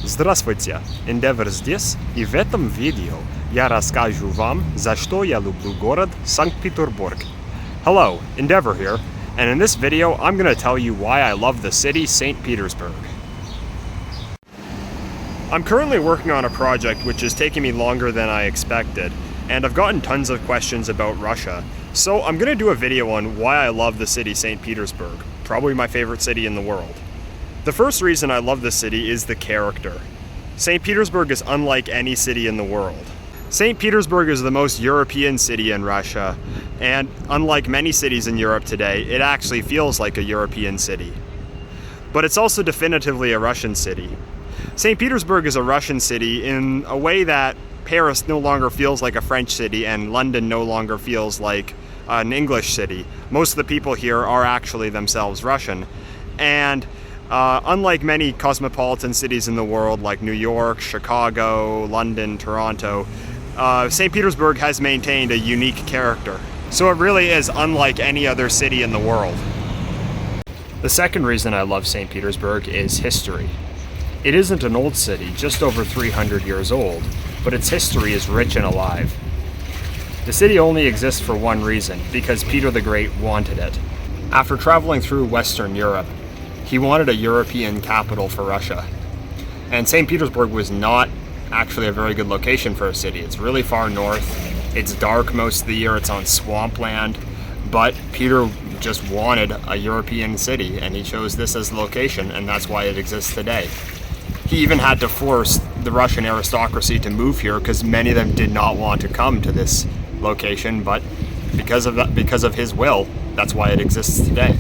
Здравствуйте, Endeavor здесь, и в этом видео я расскажу вам, за что я люблю город Санкт-Петербург. Hello, Endeavor here, and in this video I'm going to tell you why I love the city St. Petersburg. I'm currently working on a project which is taking me longer than I expected, and I've gotten tons of questions about Russia, so I'm going to do a video on why I love the city St. Petersburg, probably my favorite city in the world. The first reason I love this city is the character. St. Petersburg is unlike any city in the world. St. Petersburg is the most European city in Russia, and unlike many cities in Europe today, it actually feels like a European city. But it's also definitively a Russian city. St. Petersburg is a Russian city in a way that Paris no longer feels like a French city and London no longer feels like an English city. Most of the people here are actually themselves Russian. And unlike many cosmopolitan cities in the world like New York, Chicago, London, Toronto, St. Petersburg has maintained a unique character. So it really is unlike any other city in the world. The second reason I love St. Petersburg is history. It isn't an old city, just over 300 years old, but its history is rich and alive. The city only exists for one reason, because Peter the Great wanted it. After traveling through Western Europe, he wanted a European capital for Russia. And St. Petersburg was not actually a very good location for a city. It's really far north, it's dark most of the year, it's on swampland, but Peter just wanted a European city, and he chose this as the location, and that's why it exists today. He even had to force the Russian aristocracy to move here because many of them did not want to come to this location, but because of his will, that's why it exists today.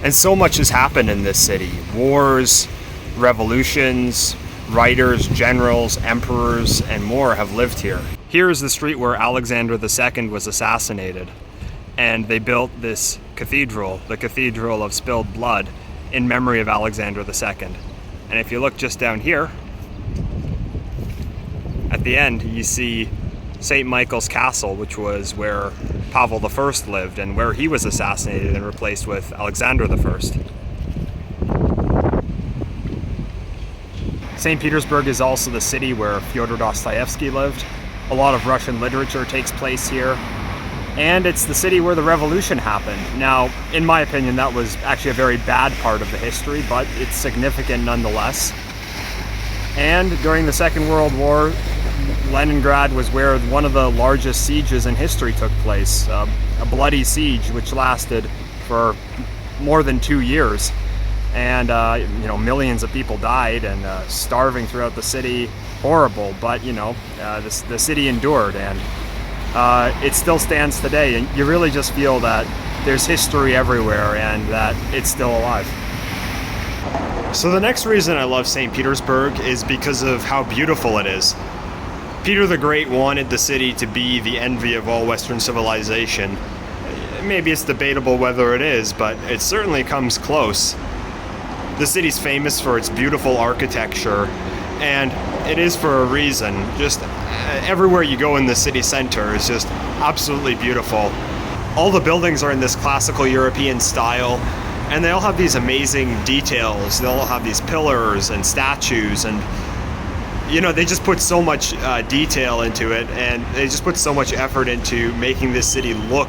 And so much has happened in this city. Wars, revolutions, writers, generals, emperors, and more have lived here. Here is the street where Alexander II was assassinated, and they built this cathedral, the Cathedral of Spilled Blood, in memory of Alexander II. And if you look just down here, at the end, you see St. Michael's Castle, which was where Pavel I lived and where he was assassinated and replaced with Alexander I. St. Petersburg is also the city where Fyodor Dostoevsky lived. A lot of Russian literature takes place here. And it's the city where the revolution happened. Now, in my opinion, that was actually a very bad part of the history, but it's significant nonetheless. And during the Second World War, Leningrad was where one of the largest sieges in history took place, a bloody siege which lasted for more than 2 years. And millions of people died and starving throughout the city. Horrible, but the city endured, and it still stands today, and you really just feel that there's history everywhere and that it's still alive. So the next reason I love St. Petersburg is because of how beautiful it is. Peter the Great wanted the city to be the envy of all Western civilization. Maybe it's debatable whether it is, but it certainly comes close. The city's famous for its beautiful architecture, and it is for a reason. Just everywhere you go in the city center is just absolutely beautiful. All the buildings are in this classical European style, and they all have these amazing details. They all have these pillars and statues, and they just put so much detail into it, and they just put so much effort into making this city look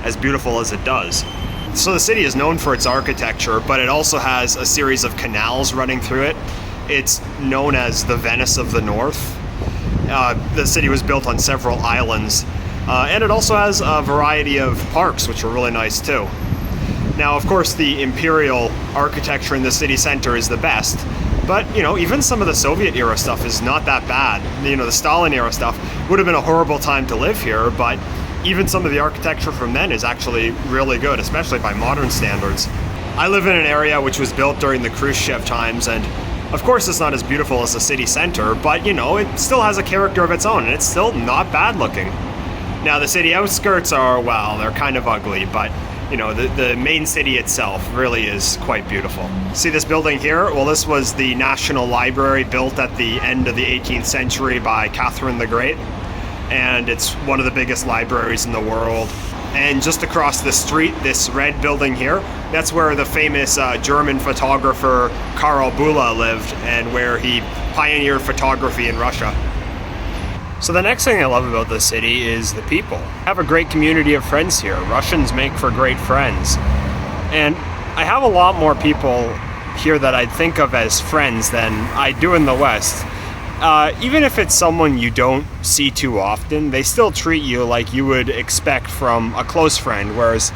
as beautiful as it does. So the city is known for its architecture, but it also has a series of canals running through it. It's known as the Venice of the North. The city was built on several islands, and it also has a variety of parks, which are really nice too. Now, of course, the imperial architecture in the city center is the best, but even some of the Soviet era stuff is not that bad. The Stalin era stuff would have been a horrible time to live here, but even some of the architecture from then is actually really good, especially by modern standards. I live in an area which was built during the Khrushchev times, and of course it's not as beautiful as the city center, but it still has a character of its own, and it's still not bad looking. Now the city outskirts are, well, they're kind of ugly, but the main city itself really is quite beautiful. See this building here? Well, this was the National Library built at the end of the 18th century by Catherine the Great, and it's one of the biggest libraries in the world. And just across the street, this red building here, that's where the famous German photographer Karl Bula lived, and where he pioneered photography in Russia. So the next thing I love about the city is the people. I have a great community of friends here. Russians make for great friends. And I have a lot more people here that I'd think of as friends than I do in the West. Even if it's someone you don't see too often, they still treat you like you would expect from a close friend. Whereas,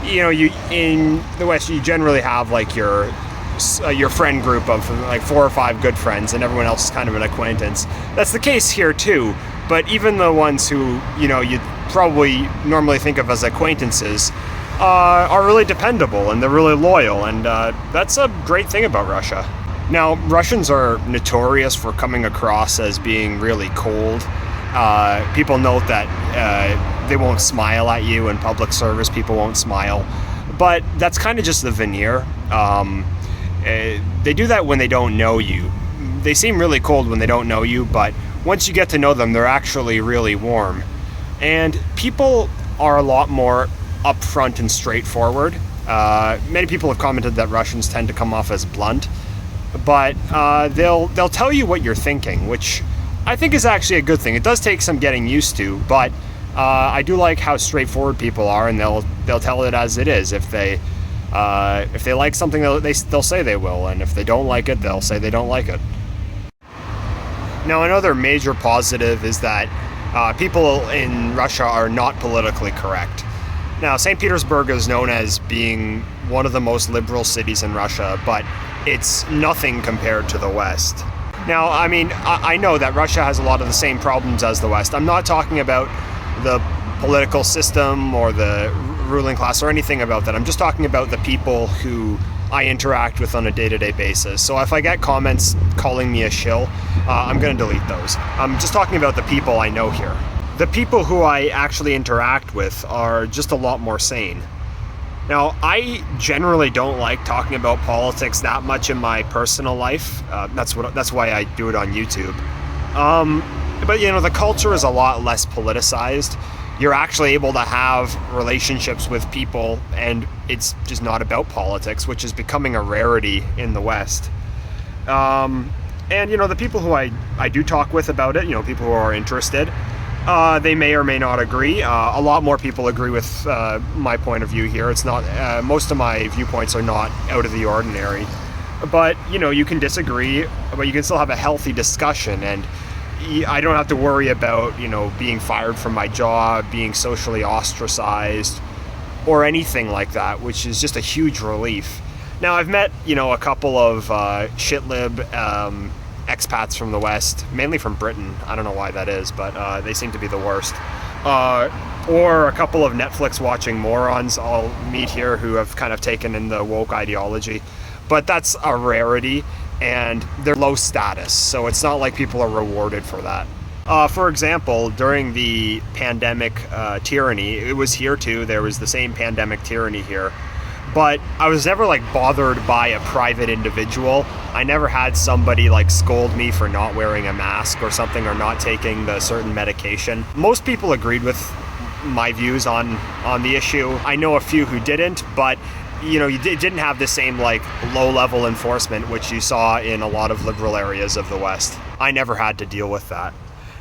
you in the West, you generally have like your friend group of like 4 or 5 good friends, and everyone else is kind of an acquaintance. That's the case here too. But even the ones who you'd probably normally think of as acquaintances are really dependable, and they're really loyal, and that's a great thing about Russia. Now, Russians are notorious for coming across as being really cold. People note that they won't smile at you in public service. People won't smile. But that's kind of just the veneer. They do that when they don't know you. They seem really cold when they don't know you, but once you get to know them, they're actually really warm. And people are a lot more upfront and straightforward. Many people have commented that Russians tend to come off as blunt, but they'll tell you what you're thinking, which I think is actually a good thing. It does take some getting used to, but I do like how straightforward people are, and they'll tell it as it is. If they like something, they'll say they will, and if they don't like it, they'll say they don't like it. Now, another major positive is that people in Russia are not politically correct. Now, St. Petersburg is known as being one of the most liberal cities in Russia, but it's nothing compared to the West. Now, I mean, I know that Russia has a lot of the same problems as the West. I'm not talking about the political system or the ruling class or anything about that. I'm just talking about the people who I interact with on a day-to-day basis. So if I get comments calling me a shill, I'm going to delete those. I'm just talking about the people I know here. The people who I actually interact with are just a lot more sane. Now, I generally don't like talking about politics that much in my personal life. That's why I do it on YouTube. But the culture is a lot less politicized. You're actually able to have relationships with people, and it's just not about politics, which is becoming a rarity in the West. And the people who I do talk with about it, people who are interested, they may or may not agree. A lot more people agree with my point of view here. It's not most of my viewpoints are not out of the ordinary, but you can disagree, but you can still have a healthy discussion, and I don't have to worry about being fired from my job, being socially ostracized, or anything like that, which is just a huge relief. Now, I've met a couple of shitlib expats from the West, mainly from Britain. I don't know why that is, but they seem to be the worst. Or a couple of Netflix watching morons I'll meet here who have kind of taken in the woke ideology. But that's a rarity, and they're low status, so it's not like people are rewarded for that. For example, during the pandemic tyranny, it was here too. There was the same pandemic tyranny here. But I was never bothered by a private individual. I never had somebody scold me for not wearing a mask or something, or not taking the certain medication. Most people agreed with my views on the issue. I know a few who didn't, but you didn't have the same low-level enforcement which you saw in a lot of liberal areas of the West. I never had to deal with that.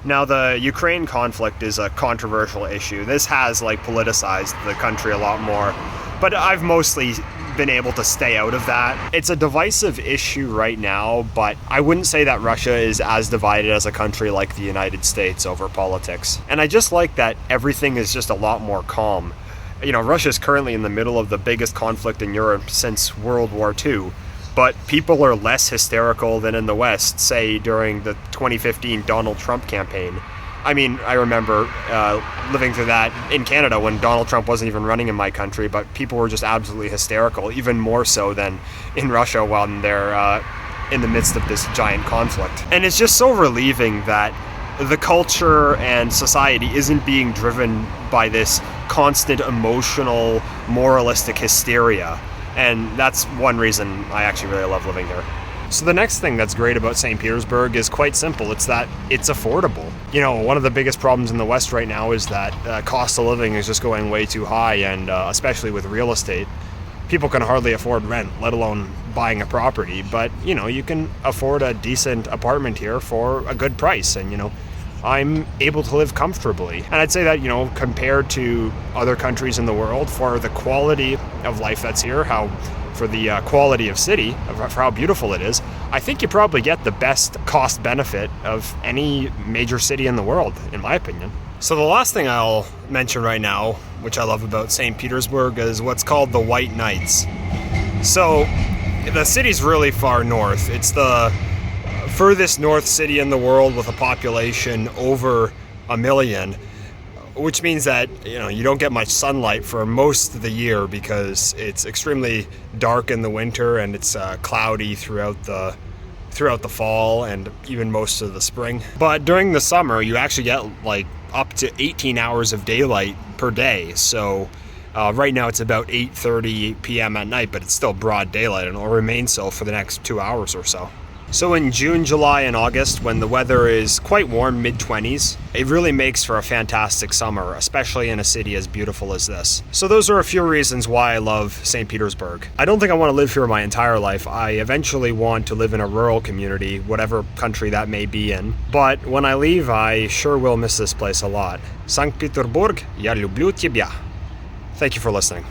Now, the Ukraine conflict is a controversial issue. This has politicized the country a lot more, but I've mostly been able to stay out of that. It's a divisive issue right now, but I wouldn't say that Russia is as divided as a country like the United States over politics. And I just like that everything is just a lot more calm. Russia is currently in the middle of the biggest conflict in Europe since World War II, but people are less hysterical than in the West, say during the 2015 Donald Trump campaign. I mean, I remember living through that in Canada when Donald Trump wasn't even running in my country, but people were just absolutely hysterical, even more so than in Russia when they're in the midst of this giant conflict. And it's just so relieving that the culture and society isn't being driven by this constant emotional, moralistic hysteria. And that's one reason I actually really love living here. So the next thing that's great about St. Petersburg is quite simple. It's that it's affordable. you know, one of the biggest problems in the West right now is that cost of living is just going way too high, and especially with real estate, people can hardly afford rent, let alone buying a property. But, you know, you can afford a decent apartment here for a good price, and, you know, I'm able to live comfortably. And I'd say that, you know, compared to other countries in the world, for the quality of life that's here, for the quality of city, for how beautiful it is, I think you probably get the best cost benefit of any major city in the world, in my opinion. So the last thing I'll mention right now, which I love about St. Petersburg, is what's called the White Nights. So the city's really far north. It's the furthest north city in the world with a population over 1 million, which means that, you know, you don't get much sunlight for most of the year because it's extremely dark in the winter, and it's cloudy throughout the fall and even most of the spring. But during the summer, you actually get like up to 18 hours of daylight per day. So right now it's about 8:30 p.m. at night, but it's still broad daylight, and it'll remain so for the next 2 hours or so. So in June, July, and August, when the weather is quite warm, mid-20s, it really makes for a fantastic summer, especially in a city as beautiful as this. So those are a few reasons why I love St. Petersburg. I don't think I want to live here my entire life. I eventually want to live in a rural community, whatever country that may be in. But when I leave, I sure will miss this place a lot. Санкт-Петербург, я люблю тебя. Thank you for listening.